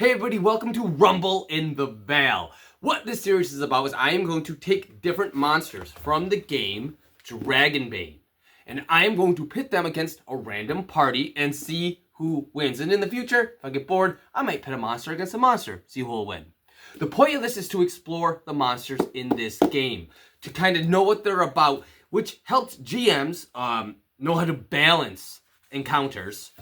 Hey everybody, welcome to Rumble in the Vale. What this series is about is I am going to take different monsters from the game Dragonbane, and I am going to pit them against a random party and see who wins. And in the future, if I get bored, I might pit a monster against a monster, see who will win. The point of this is to explore the monsters in this game, to kind of know what they're about, which helps GMs know how to balance encounters.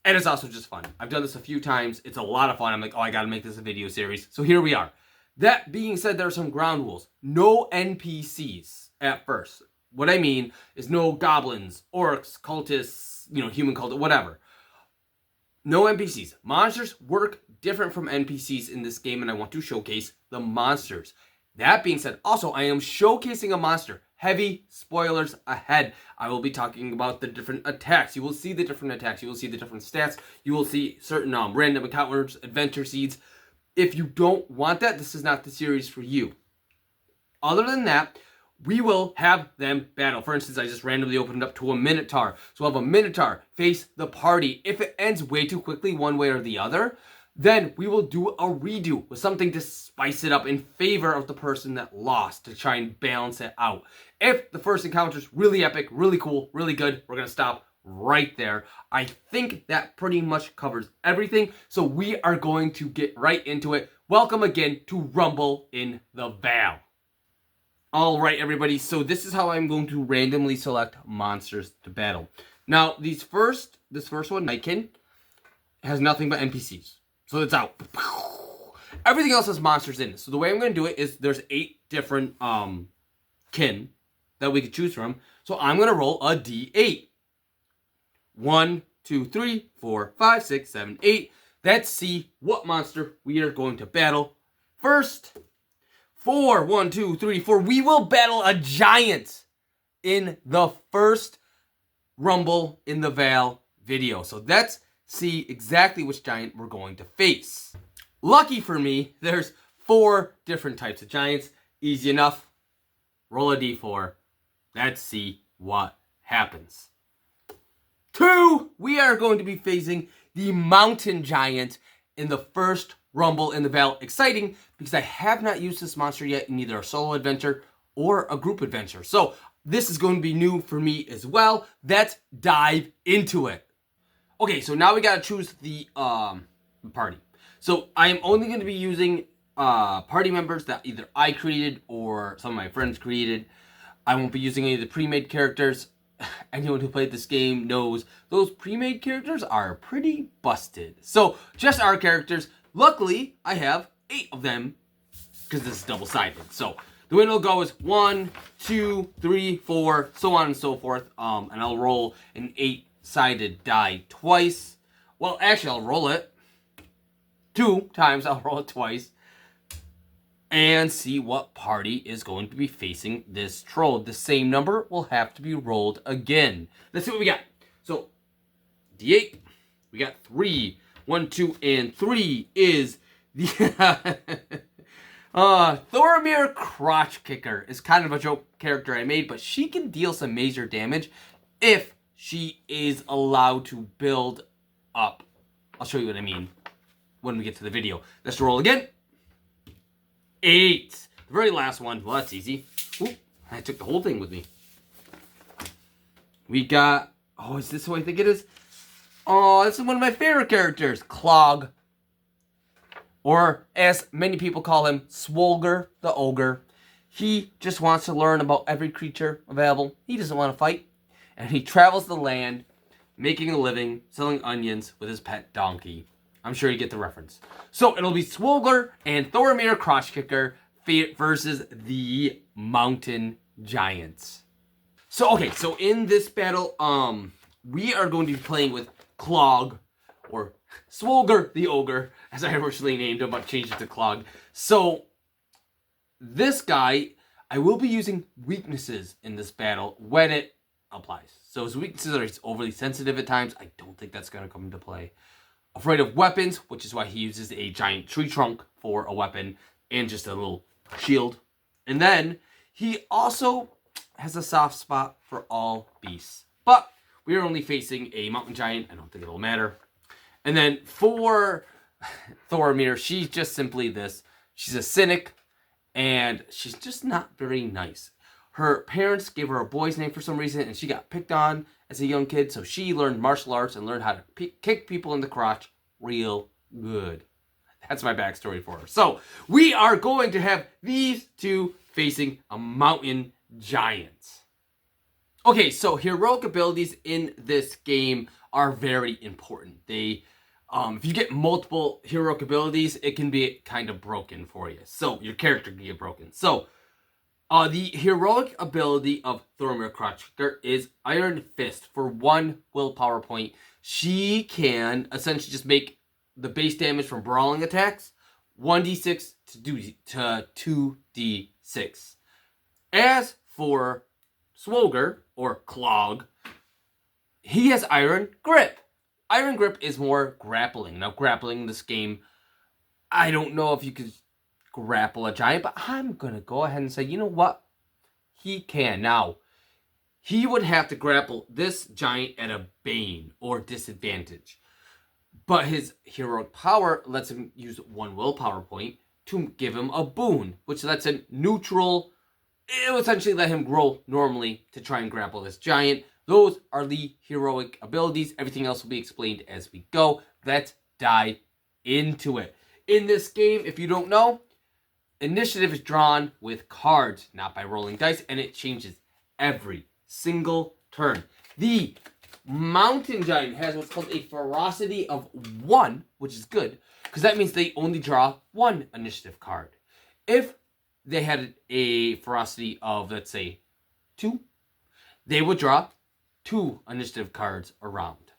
And it's also just fun. I've done this a few times. It's a lot of fun. I'm like, oh, I gotta make this a video series. So here we are. That being said, there are some ground rules. No NPCs at first. What I mean is no goblins, orcs, cultists, human cultists, whatever. No NPCs. Monsters work different from NPCs in this game, and I want to showcase the monsters. That being said, also, I am showcasing a monster. Heavy spoilers ahead. I will be talking about the different attacks. You will see the different attacks. You will see the different stats. You will see certain random encounters, adventure seeds. If you don't want that, this is not the series for you. Other than that, we will have them battle. For instance, I just randomly opened up to a Minotaur. So we'll have a Minotaur face the party. If it ends way too quickly one way or the other, then we will do a redo with something to spice it up in favor of the person that lost to try and balance it out. If the first encounter is really epic, really cool, really good, we're going to stop right there. I think that pretty much covers everything. So we are going to get right into it. Welcome again to Rumble in the Vale. All right, everybody. So this is how I'm going to randomly select monsters to battle. Now, this first one, Nightkin, has nothing but NPCs. So it's out. Everything else has monsters in it. So the way I'm going to do it is there's 8 different kin that we could choose from. So I'm going to roll a d8. 1, 2, 3, 4, 5, 6, 7, 8. Let's see what monster we are going to battle. First, 4. 1, 2, 3, 4. We will battle a giant in the first Rumble in the Vale video. So let's see exactly which giant we're going to face. Lucky for me, there's 4 different types of giants. Easy enough. Roll a d4. Let's see what happens. 2, we are going to be facing the mountain giant in the first Rumble in the Vale. Exciting, because I have not used this monster yet in either a solo adventure or a group adventure. So this is going to be new for me as well. Let's dive into it. Okay, so now we gotta choose the party. So I am only going to be using party members that either I created or some of my friends created. I won't be using any of the pre-made characters. Anyone who played this game knows those pre-made characters are pretty busted. So just our characters. Luckily, I have 8 of them because this is double-sided. So the way it'll go is 1, 2, 3, 4, so on and so forth. And I'll roll an 8-sided die twice. Well, actually, I'll roll it 2 times. I'll roll it twice and see what party is going to be facing this troll. The same number will have to be rolled again. Let's see what we got. So, D8, we got 3. 1, 2, and 3 is the Thoramir Crotch Kicker. Is kind of a joke character I made, but she can deal some major damage if she is allowed to build up. I'll show you what I mean when we get to the video. Let's roll again. 8. The very last one. Well, that's easy. Ooh, I took the whole thing with me. We got... Oh, is this who I think it is? Oh, this is one of my favorite characters. Clog. Or, as many people call him, Swolger the Ogre. He just wants to learn about every creature available. He doesn't want to fight. And he travels the land, making a living, selling onions with his pet donkey. I'm sure you get the reference. So it'll be Swolger and Thoramir Crotch Kicker versus the mountain giants. So, okay, so in this battle, we are going to be playing with Clog, or Swolger the Ogre, as I originally named him, but changed it to Clog. So, this guy, I will be using weaknesses in this battle when it applies. So his weaknesses are he's overly sensitive at times. I don't think that's going to come into play. Afraid of weapons, which is why he uses a giant tree trunk for a weapon and just a little shield. And then he also has a soft spot for all beasts. But we are only facing a mountain giant. I don't think it'll matter. And then for Thoromir, she's just simply this. She's a cynic, and she's just not very nice. Her parents gave her a boy's name for some reason, and she got picked on as a young kid, so she learned martial arts and learned how to kick people in the crotch real good. That's my backstory for her. So, we are going to have these two facing a mountain giant. Okay, so heroic abilities in this game are very important. They, if you get multiple heroic abilities, it can be kind of broken for you. So, your character can get broken. So, the heroic ability of Thoromir Crotchkicker is Iron Fist. For 1 willpower point, she can essentially just make the base damage from brawling attacks 1d6 to 2d6. As for Swoger, or Clog, he has Iron Grip. Iron Grip is more grappling. Now, grappling in this game, I don't know if you could grapple a giant, but I'm going to go ahead and say, you know what? He can. Now, he would have to grapple this giant at a bane or disadvantage. But his heroic power lets him use 1 willpower point to give him a boon, which lets him neutral. It will essentially let him roll normally to try and grapple this giant. Those are the heroic abilities. Everything else will be explained as we go. Let's dive into it. In this game, if you don't know, initiative is drawn with cards, not by rolling dice, and it changes every single turn. The mountain giant has what's called a ferocity of 1, which is good, because that means they only draw 1 initiative card. If they had a ferocity of, let's say, 2, they would draw 2 initiative cards around.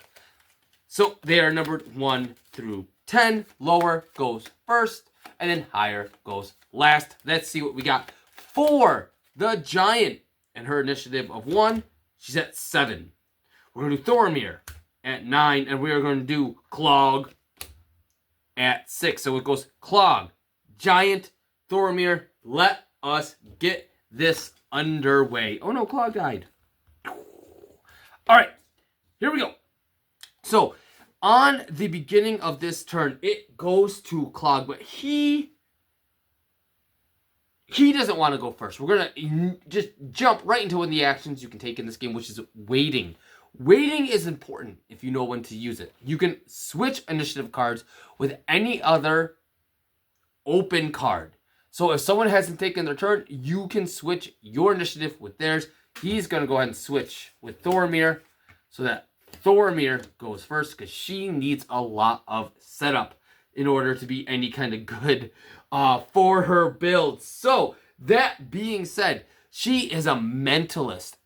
So they are numbered 1 through 10. Lower goes first, and then higher goes last. Let's see what we got for the giant. And her initiative of 1, she's at 7. We're going to do Thoromir at 9, and we are going to do Clog at 6. So it goes Clog, Giant, Thoromir. Let us get this underway. Oh no, Clog died. Alright, here we go. So, on the beginning of this turn, it goes to Clog, but he doesn't want to go first. We're going to just jump right into one of the actions you can take in this game, which is waiting. Waiting is important if you know when to use it. You can switch initiative cards with any other open card. So if someone hasn't taken their turn, you can switch your initiative with theirs. He's going to go ahead and switch with Thoromir so that Thoromir goes first because she needs a lot of setup in order to be any kind of good for her build. So that being said, she is a mentalist.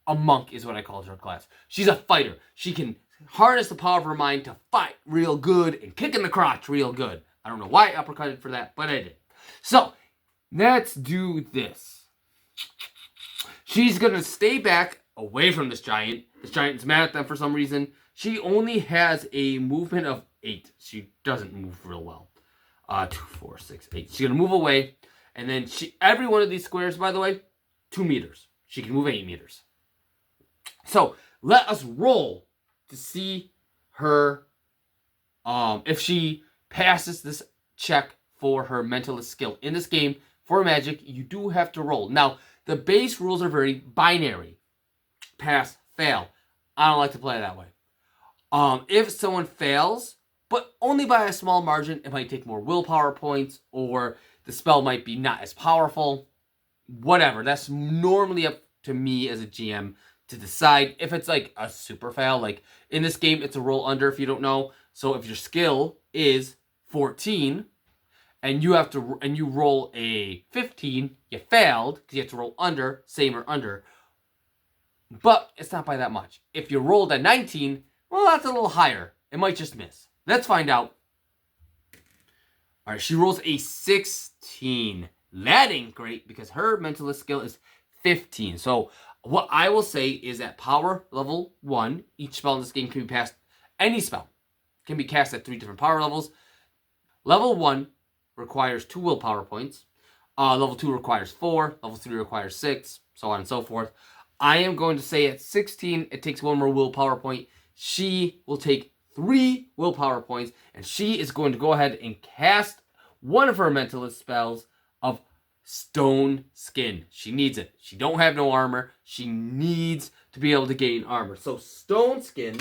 A monk is what I call her class. She's a fighter. She can harness the power of her mind to fight real good and kick in the crotch real good. I don't know why I uppercutted for that, but I did. So, let's do this. She's going to stay back away from this giant. This giant's mad at them for some reason. She only has a movement of 8. She doesn't move real well. 2, 4, 6, 8. She's going to move away. And then every one of these squares, by the way, 2 meters. She can move 8 meters. So, let us roll to see her, if she passes this check for her mentalist skill. In this game, for magic, you do have to roll. Now, the base rules are very binary. Pass, fail. I don't like to play that way. If someone fails, but only by a small margin, it might take more willpower points, or the spell might be not as powerful. Whatever. That's normally up to me as a GM to decide. If it's like a super fail, like in this game, it's a roll under if you don't know. So if your skill is 14 and you roll a 15, you failed because you have to roll under, same or under. But it's not by that much. If you rolled a 19, well, that's a little higher. It might just miss. Let's find out. All right, she rolls a 16. That ain't great because her mentalist skill is 15. So what I will say is at power level 1, each spell in this game can be passed. Any spell can be cast at 3 different power levels. Level 1 requires 2 willpower points. Level 2 requires 4. Level 3 requires 6. So on and so forth. I am going to say at 16, it takes 1 more willpower point. She will take 3 willpower points, and she is going to go ahead and cast one of her mentalist spells of Stone Skin. She needs it. She don't have no armor. She needs to be able to gain armor. So Stone Skin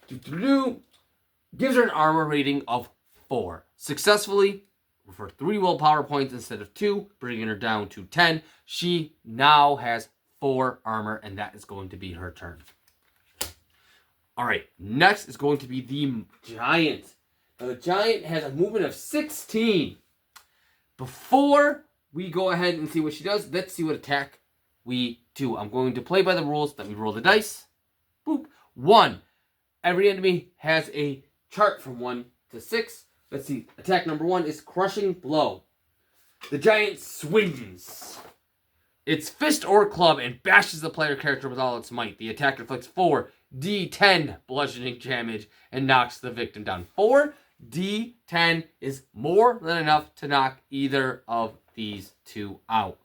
gives her an armor rating of 4. Successfully, for 3 willpower points instead of 2, bringing her down to 10. She now has 4 armor, and that is going to be her turn. Alright, next is going to be the Giant. Now, the Giant has a movement of 16. Before we go ahead and see what she does, let's see what attack we do. I'm going to play by the rules that we roll the dice. Boop. 1. Every enemy has a chart from 1 to 6. Let's see. Attack number 1 is Crushing Blow. The Giant swings its fist or club and bashes the player character with all its might. The attack inflicts 4d10 bludgeoning damage and knocks the victim down. 4d10 is more than enough to knock either of these two out.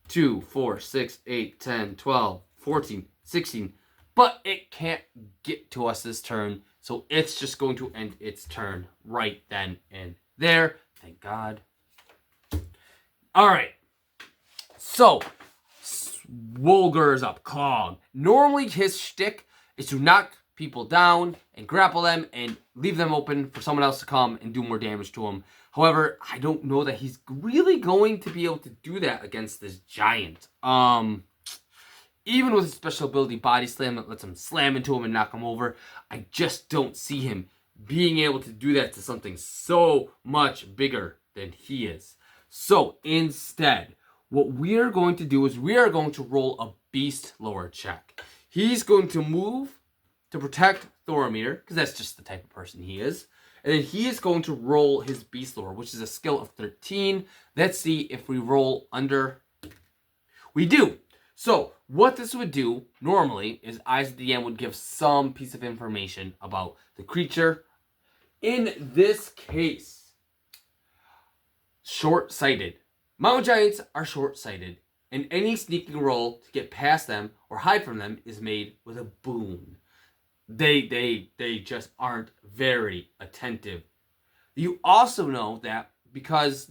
2, 4, 6, 8, 10, 12, 14, 16. But it can't get to us this turn, so it's just going to end its turn right then and there. Thank God. Alright. So, Swolger is up. Clog. Normally his shtick is to knock people down and grapple them and leave them open for someone else to come and do more damage to them. However, I don't know that he's really going to be able to do that against this Giant. Even with his special ability Body Slam that lets him slam into him and knock him over, I just don't see him being able to do that to something so much bigger than he is. So instead, what we are going to do is we are going to roll a Beast Lore check. He's going to move to protect Thoromir, because that's just the type of person he is. And then he is going to roll his Beast Lore, which is a skill of 13. Let's see if we roll under. We do. So, what this would do, normally, is I as the DM would give some piece of information about the creature. In this case, short-sighted. Mountain Giants are short-sighted, and any sneaking roll to get past them or hide from them is made with a boon. They just aren't very attentive. You also know that because,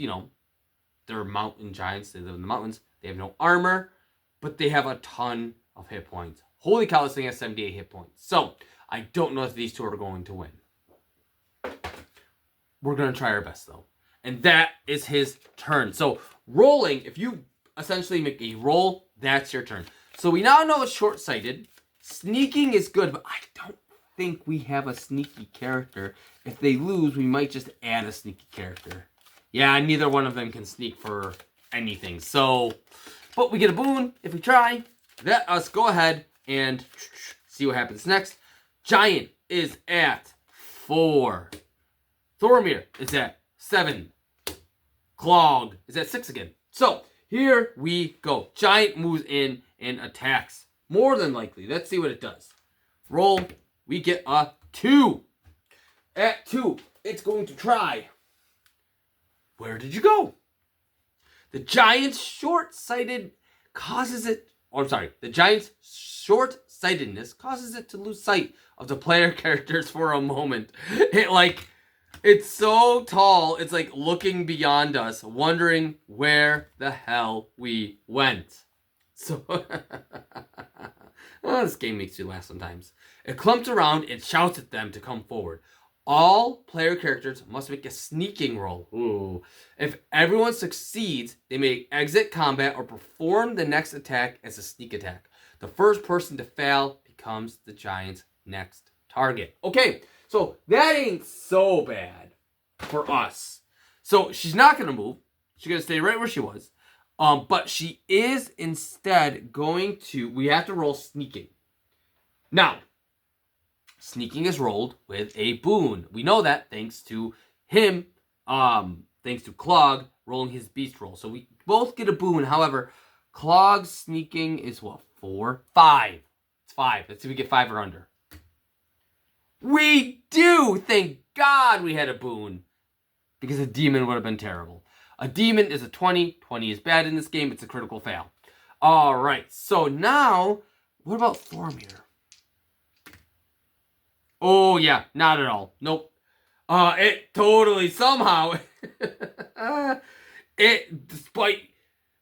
they're mountain giants, they live in the mountains, they have no armor, but they have a ton of hit points. Holy cow, this thing has 78 hit points. So, I don't know if these two are going to win. We're going to try our best, though. And that is his turn. So, rolling, if you essentially make a roll, that's your turn. So, we now know it's short-sighted. Sneaking is good, but I don't think we have a sneaky character. If they lose, we might just add a sneaky character. Yeah, neither one of them can sneak for anything. So, but we get a boon if we try. Let us go ahead and see what happens next. Giant is at 4. Thoromir is at 7. Clog is at 6 again. So, here we go. Giant moves in and attacks. More than likely. Let's see what it does. Roll. We get a 2. At 2, it's going to try. Where did you go? The Giant's short-sighted causes it... the Giant's short-sightedness causes it to lose sight of the player characters for a moment. It's so tall, it's like looking beyond us, wondering where the hell we went. So, this game makes you laugh sometimes. It clumps around and shouts at them to come forward. All player characters must make a sneaking roll. Ooh. If everyone succeeds, they may exit combat or perform the next attack as a sneak attack. The first person to fail becomes the Giant's next target. Okay, so that ain't so bad for us. So she's not going to move. She's going to stay right where she was. But she is instead going to... We have to roll sneaking. Now, sneaking is rolled with a boon. We know that thanks to him, thanks to Clog rolling his beast roll. So we both get a boon. However, Clog's sneaking is what? 4? 5. It's 5. Let's see if we get 5 or under. We do! Thank God we had a boon. Because a demon would have been terrible. A demon is a 20. 20 is bad in this game. It's a critical fail. Alright, so now, what about Thoromir? Oh, yeah, not at all. Nope. It totally, somehow, despite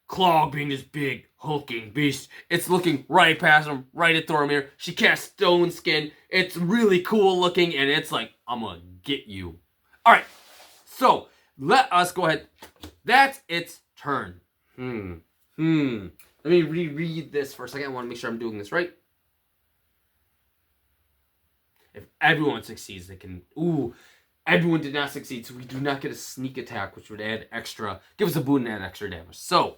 Clog being this big, hulking beast, it's looking right past him, right at Thormir. She casts Stone Skin. It's really cool looking, and it's like, I'm gonna get you. Alright, so, let us go ahead. That's its turn. Let me reread this for a second. I want to make sure I'm doing this right. If everyone succeeds, they can... Ooh, everyone did not succeed, so we do not get a sneak attack, which would add extra... Give us a boon and add extra damage. So...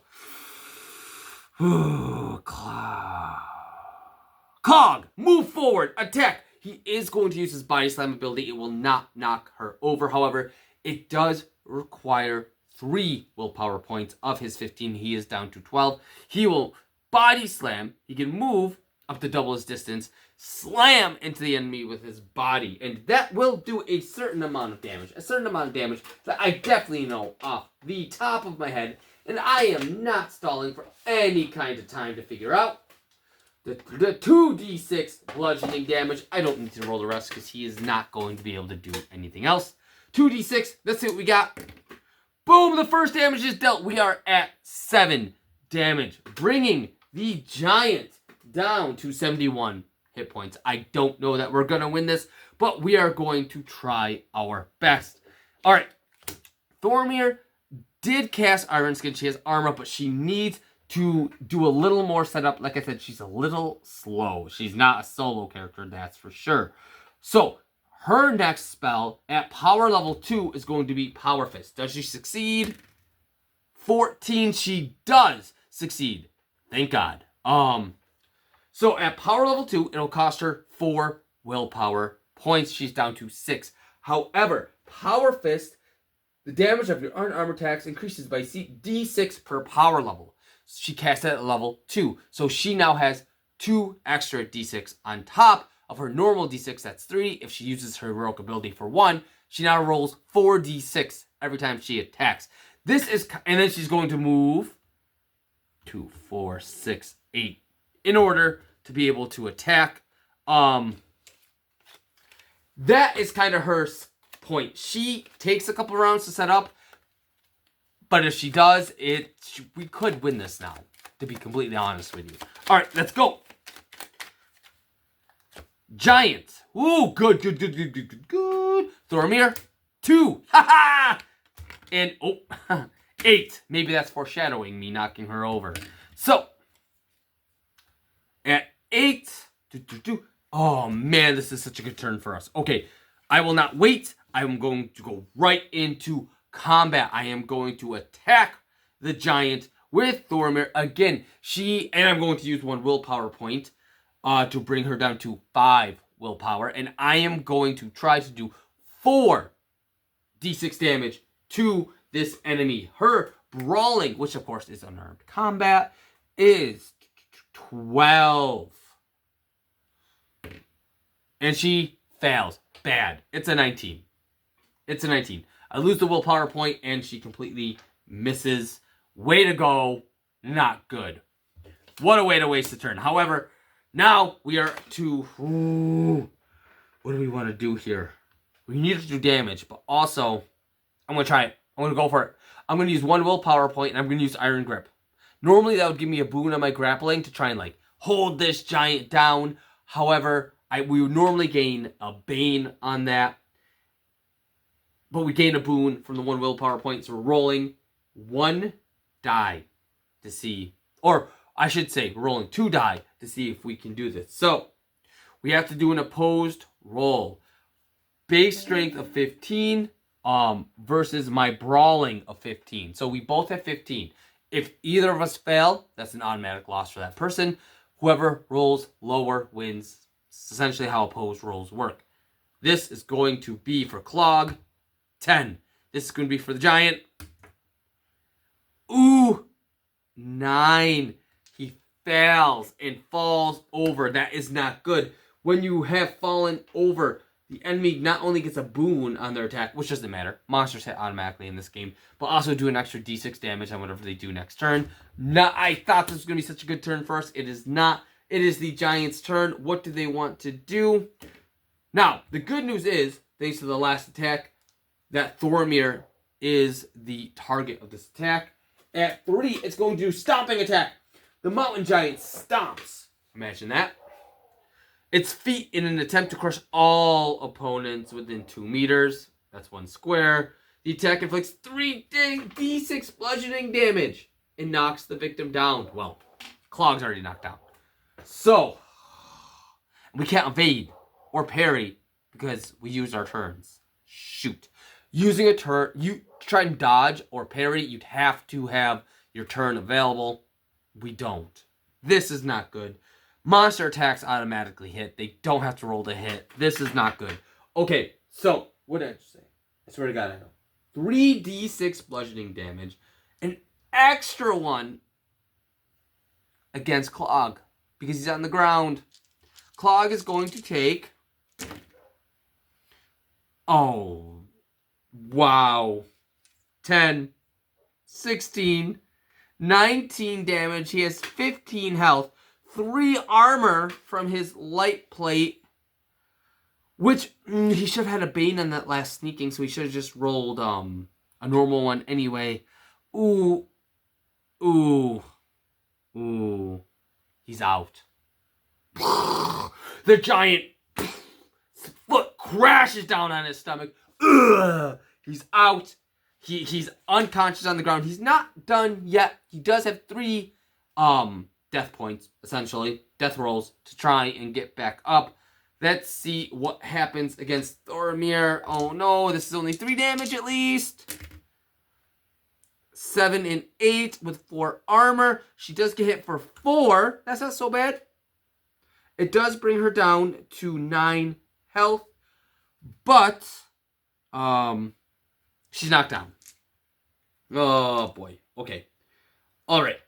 Cog, move forward, attack. He is going to use his body slam ability. It will not knock her over. However, it does require 3 willpower points of his 15. He is down to 12. He will body slam. He can move up to double his distance, slam into the enemy with his body, and that will do a certain amount of damage. A certain amount of damage that I definitely know off the top of my head, and I am not stalling for any kind of time to figure out. The 2d6 bludgeoning damage. I don't need to roll the rest because he is not going to be able to do anything else. 2d6, let's see what we got. Boom, the first damage is dealt. We are at 7 damage, bringing the giant down to 71 hit points. I don't know that we're going to win this, but we are going to try our best. All right, Thormir did cast Iron Skin. She has armor, but she needs to do a little more setup. Like I said, she's a little slow. She's not a solo character, that's for sure. So, her next spell at power level 2 is going to be Power Fist. Does she succeed? 14, she does succeed. Thank God. So at power level 2, it'll cost her 4 willpower points. She's down to 6. However, Power Fist, the damage of your unarmed attacks increases by d6 per power level. She casts it at level 2. So she now has 2 extra d6 on top of her normal d6. That's 3. If she uses her heroic ability for 1, she now rolls 4d6 every time she attacks. This is, and then she's going to move 2, 4, 6, 8 in order to be able to attack. That is kind of her point. She takes a couple rounds to set up, but if she does, we could win this now, to be completely honest with you. All right, let's go. Giant. Ooh, good. Thormir, 2. Ha-ha! And, 8. Maybe that's foreshadowing me knocking her over. So, at 8. Oh, man, this is such a good turn for us. Okay, I will not wait. I am going to go right into combat. I am going to attack the giant with Thormir. Again, and I'm going to use 1 willpower point to bring her down to 5 willpower. And I am going to try to do 4 d6 damage to this enemy. Her brawling, which of course is unarmed combat, is 12. And she fails. Bad. It's a 19. It's a 19. I lose the willpower point, and she completely misses. Way to go. Not good. What a way to waste a turn. However, now we are to... what do we want to do here? We need to do damage, but also, I'm going to try it. I'm going to go for it. I'm going to use 1 willpower point, and I'm going to use Iron Grip. Normally, that would give me a boon on my grappling to try and, hold this giant down. However, we would normally gain a Bane on that. But we gain a boon from the 1 willpower point. So we're rolling 1 die to see. Or I should say, we're rolling 2 die to see if we can do this. So we have to do an opposed roll. Base strength of 15 versus my brawling of 15. So we both have 15. If either of us fail, that's an automatic loss for that person. Whoever rolls lower wins. It's essentially how opposed rolls work. This is going to be for Clog, 10. This is going to be for the giant. Ooh, 9. He fails and falls over. That is not good. When you have fallen over, the enemy not only gets a boon on their attack, which doesn't matter. Monsters hit automatically in this game, but also do an extra d6 damage on whatever they do next turn. I thought this was going to be such a good turn for us. It is not. It is the giant's turn. What do they want to do? Now, the good news is, thanks to the last attack, that Thoromir is the target of this attack. At 3, it's going to do Stomping Attack. The mountain giant stomps. Imagine that. Its feet in an attempt to crush all opponents within 2 meters. That's 1 square. The attack inflicts 3d6 bludgeoning damage and knocks the victim down. Well, Clog's already knocked out. So, we can't evade or parry because we used our turns. Shoot. Using a turn, you try and dodge or parry, you'd have to have your turn available. We don't. This is not good. Monster attacks automatically hit. They don't have to roll to hit. This is not good. Okay, so, what did I just say? I swear to God, I know. 3d6 bludgeoning damage. An extra one against Clog because he's on the ground. Clog is going to take... Oh, wow. 10, 16, 19 damage. He has 15 health. 3 armor from his light plate. Which, he should have had a Bane on that last sneaking, so he should have just rolled a normal one anyway. Ooh. Ooh. Ooh. He's out. The giant foot crashes down on his stomach. Ugh. He's out. He's unconscious on the ground. He's not done yet. He does have 3 death points, essentially. Death rolls to try and get back up. Let's see what happens against Thoromir. Oh no, this is only 3 damage at least. 7 and 8 with 4 armor. She does get hit for 4. That's not so bad. It does bring her down to 9 health. But, she's knocked down. Oh boy. Okay. Alright.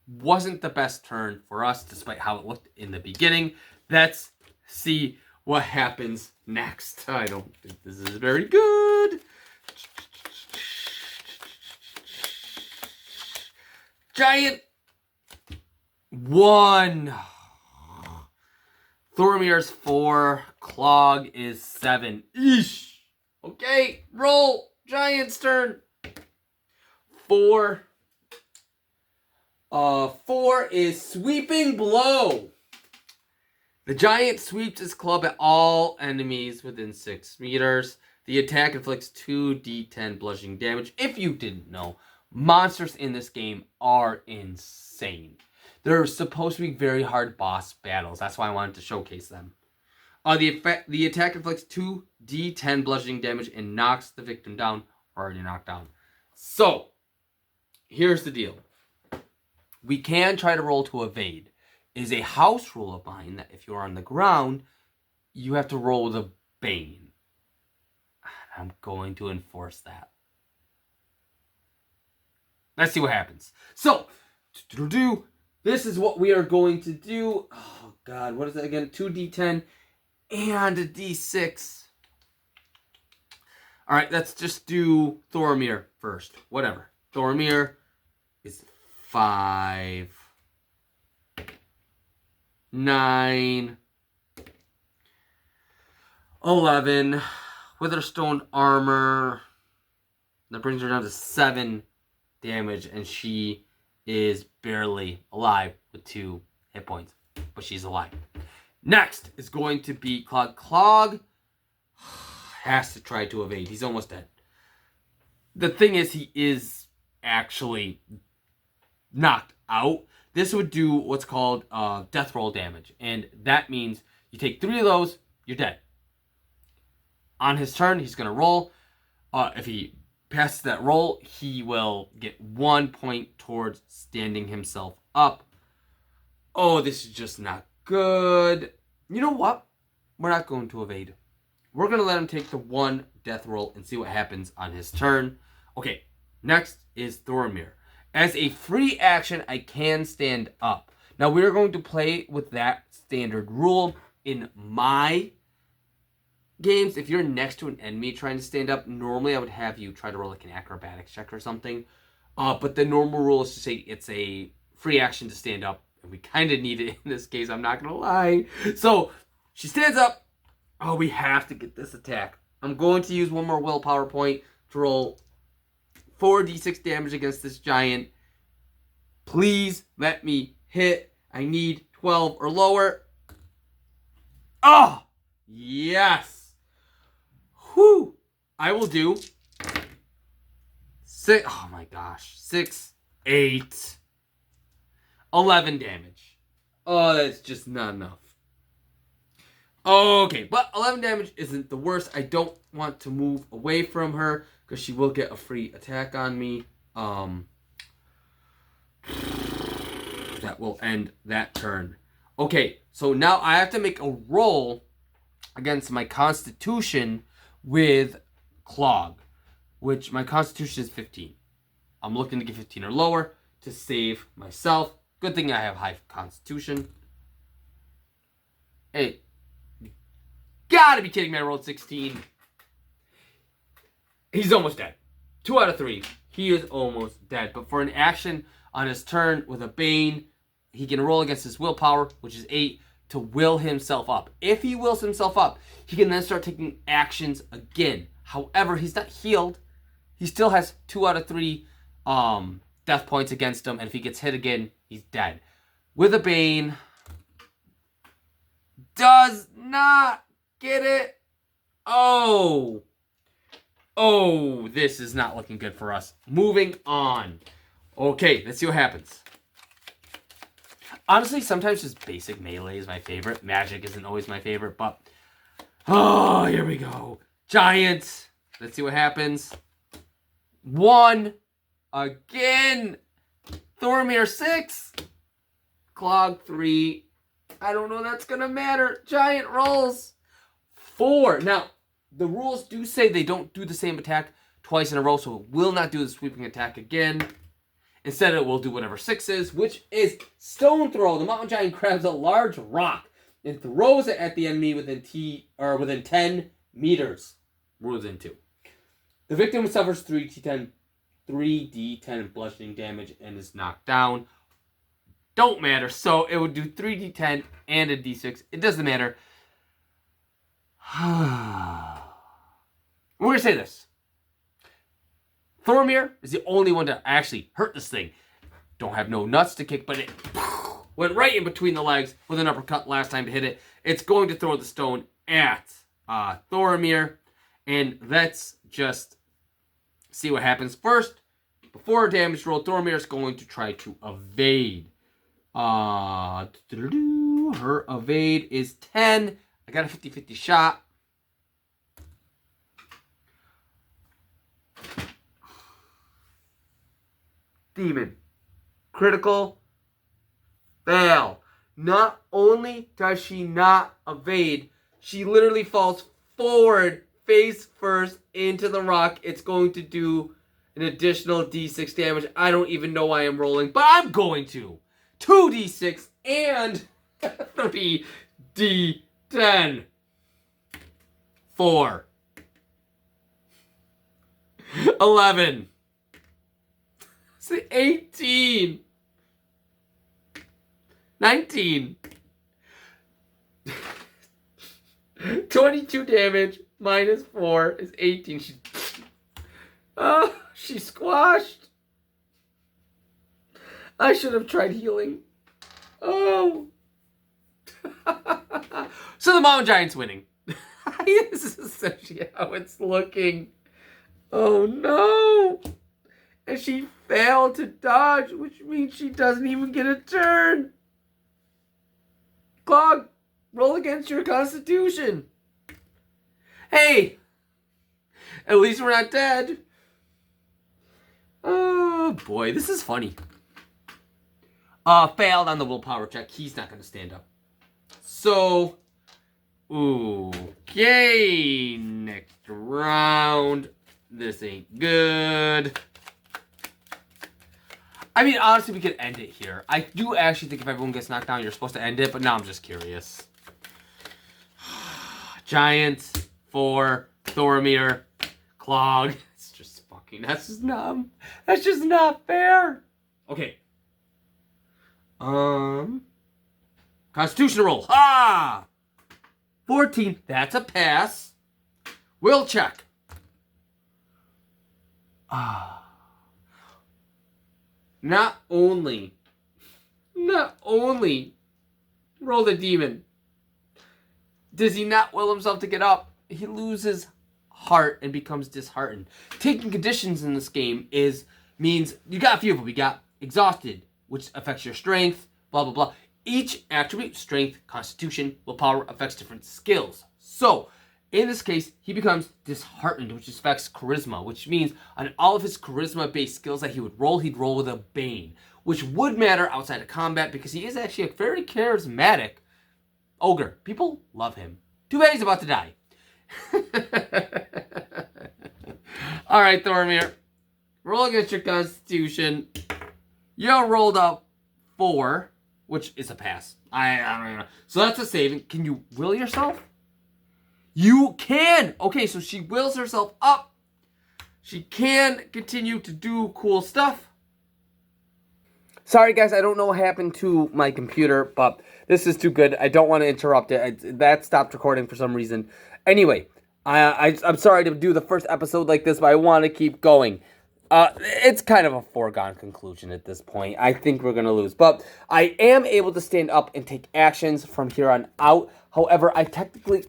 Wasn't the best turn for us, despite how it looked in the beginning. Let's see what happens next. I don't think this is very good. Giant 1. Thoromir's 4. Clog is 7. Eesh. Okay, roll. Giant's turn. 4. 4 is Sweeping Blow. The giant sweeps his club at all enemies within 6 meters. The attack inflicts 2d10 bludgeoning damage. If you didn't know, monsters in this game are insane. They're supposed to be very hard boss battles. That's why I wanted to showcase them. The attack inflicts 2d10 bludgeoning damage and knocks the victim down. Already knocked down. So, here's the deal. We can try to roll to evade. It is a house rule of mine that if you're on the ground, you have to roll with a Bane. I'm going to enforce that. Let's see what happens. So, this is what we are going to do. Oh, God, what is that again? 2d10 and a d6. All right, let's just do Thoromir first. Whatever. Thoromir is 5, 9, 11. Witherstone armor. That brings her down to 7 damage, and she is barely alive with 2 hit points, but she's alive. Next is going to be Clog. Clog has to try to evade. He's almost dead. The thing is, he is actually knocked out. This would do what's called death roll damage, and that means you take 3 of those, you're dead. On his turn, he's going to roll. If he passes that roll, he will get 1 point towards standing himself up. Oh, this is just not good. You know what? We're not going to evade. We're going to let him take the 1 death roll and see what happens on his turn. Okay, next is Thoromir. As a free action, I can stand up. Now, we're going to play with that standard rule. In my games, if you're next to an enemy trying to stand up, normally I would have you try to roll like an acrobatics check or something. But the normal rule is to say it's a free action to stand up. And we kind of need it in this case, I'm not going to lie. So, She stands up. Oh, we have to get this attack. I'm going to use one more willpower point to roll 4d6 damage against this giant. Please let me hit. I need 12 or lower. Oh, yes. Whew. I will do 6. Oh my gosh. 6, 8, 11 damage. Oh, that's just not enough. Okay, but 11 damage isn't the worst. I don't want to move away from her because she will get a free attack on me. That will end that turn. Okay, so now I have to make a roll against my Constitution with Clog, which my Constitution is 15. I'm looking to get 15 or lower to save myself. Good thing I have high Constitution. Hey, you gotta be kidding me, I rolled 16. He's almost dead. 2 out of 3. He is almost dead. But for an action on his turn with a Bane, he can roll against his willpower, which is 8, to will himself up. If he wills himself up, he can then start taking actions again. However, he's not healed. He still has 2 out of 3 death points against him, and if he gets hit again, he's dead. With a Bane, does not get it. Oh, this is not looking good for us. Moving on. Okay, let's see what happens. Honestly, sometimes just basic melee is my favorite. Magic isn't always my favorite, but... Oh, here we go. Giant. Let's see what happens. 1. Again. Thormir 6. Clog 3. I don't know that's going to matter. Giant rolls. 4. Now, the rules do say they don't do the same attack twice in a row, so it will not do the sweeping attack again. Instead, it will do whatever 6 is, which is Stone Throw. The mountain giant grabs a large rock and throws it at the enemy within 10 meters. Rules in 2. The victim suffers 3d10 bludgeoning damage and is knocked down. Don't matter. So it would do 3d10 and a d6. It doesn't matter. We're going to say this. Thormir is the only one to actually hurt this thing. Don't have no nuts to kick, but it went right in between the legs with an uppercut last time to hit it. It's going to throw the stone at Thormir. And let's just see what happens. First, before a damage roll, Thormir is going to try to evade. Her evade is 10. I got a 50-50 shot. Demon. Critical. Fail. Not only does she not evade, she literally falls forward, face first, into the rock. It's going to do an additional d6 damage. I don't even know why I'm rolling, but I'm going to. 2d6 and 3d10. 4. 11. 18. 19. 22 damage minus 4 is 18. She's squashed. I should have tried healing. Oh. So the mountain giant's winning. This is essentially how it's looking. Oh no. And she failed to dodge, which means she doesn't even get a turn. Clog, roll against your Constitution. Hey, at least we're not dead. Oh boy, this is funny. Failed on the willpower check. He's not going to stand up. So, okay, next round. This ain't good. I mean, honestly, we could end it here. I do actually think if everyone gets knocked down, you're supposed to end it, but now I'm just curious. Giant, 4, Thormir, Clog. It's just fucking, that's just not fair. Okay. Constitution roll. Ha! 14, that's a pass. Will check. Not only roll the demon does he not will himself to get up, he loses heart and becomes disheartened. Taking conditions in this game means you got a few of them. We got exhausted, which affects your strength, blah, blah, blah. Each attribute, strength, constitution, willpower, affects different skills. So, in this case, he becomes disheartened, which affects charisma, which means on all of his charisma-based skills that he would roll, he'd roll with a Bane, which would matter outside of combat because he is actually a very charismatic ogre. People love him. Too bad he's about to die. All right, Thormir. Roll against your constitution. You rolled up 4, which is a pass. I don't know. So that's a save. Can you will yourself? You can! Okay, so she wills herself up. She can continue to do cool stuff. Sorry, guys, I don't know what happened to my computer, but this is too good. I don't want to interrupt it. That stopped recording for some reason. Anyway, I'm sorry to do the first episode like this, but I want to keep going. It's kind of a foregone conclusion at this point. I think we're going to lose. But I am able to stand up and take actions from here on out. However, I technically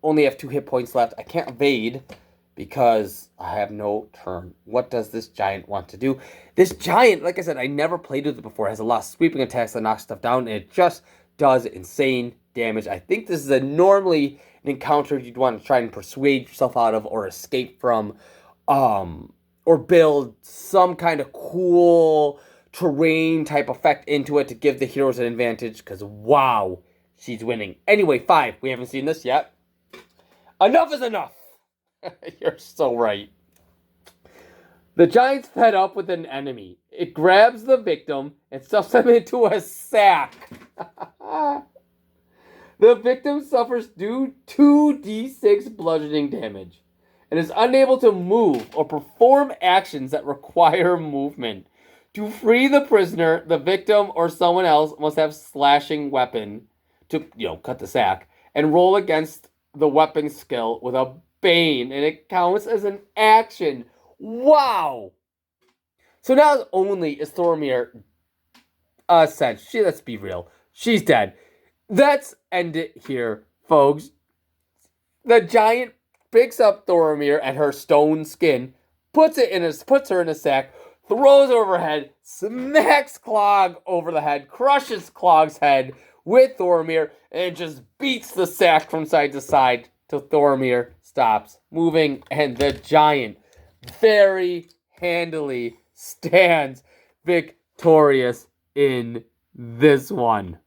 only have 2 hit points left. I can't evade because I have no turn. What does this giant want to do? This giant, like I said, I never played with it before. It has a lot of sweeping attacks that knock stuff down, and it just does insane damage. I think this is normally an encounter you'd want to try and persuade yourself out of or escape from, or build some kind of cool terrain type effect into it to give the heroes an advantage, because wow, she's winning. Anyway, 5. We haven't seen this yet. Enough is enough. You're so right. The giant's fed up with an enemy. It grabs the victim and stuffs them into a sack. The victim suffers 2d6 bludgeoning damage and is unable to move or perform actions that require movement. To free the prisoner, the victim or someone else must have slashing weapon to, cut the sack and roll against the weapon skill with a Bane, and it counts as an action. Wow! So not only is Thormir said, let's be real, she's dead. Let's end it here, folks. The giant picks up Thormir and her stone skin, puts her in a sack, throws her over her head, smacks Clog over the head, crushes Clog's head with Thormir, and just beats the sack from side to side till Thormir stops moving, and the giant very handily stands victorious in this one.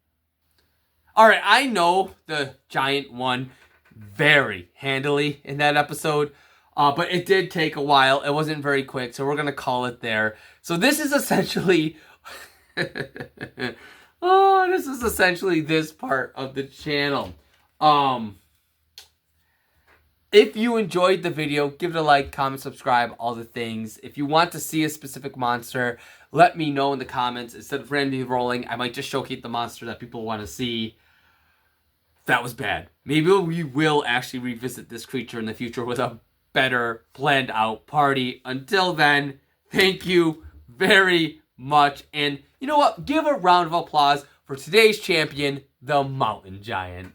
All right, I know the giant won very handily in that episode, but it did take a while. It wasn't very quick, so we're going to call it there. So this is essentially... this is essentially this part of the channel. If you enjoyed the video, give it a like, comment, subscribe, all the things. If you want to see a specific monster, let me know in the comments. Instead of randomly rolling, I might just showcase the monster that people want to see. That was bad. Maybe we will actually revisit this creature in the future with a better planned out party. Until then, thank you very much. And you know what? Give a round of applause for today's champion, the Mountain Giant.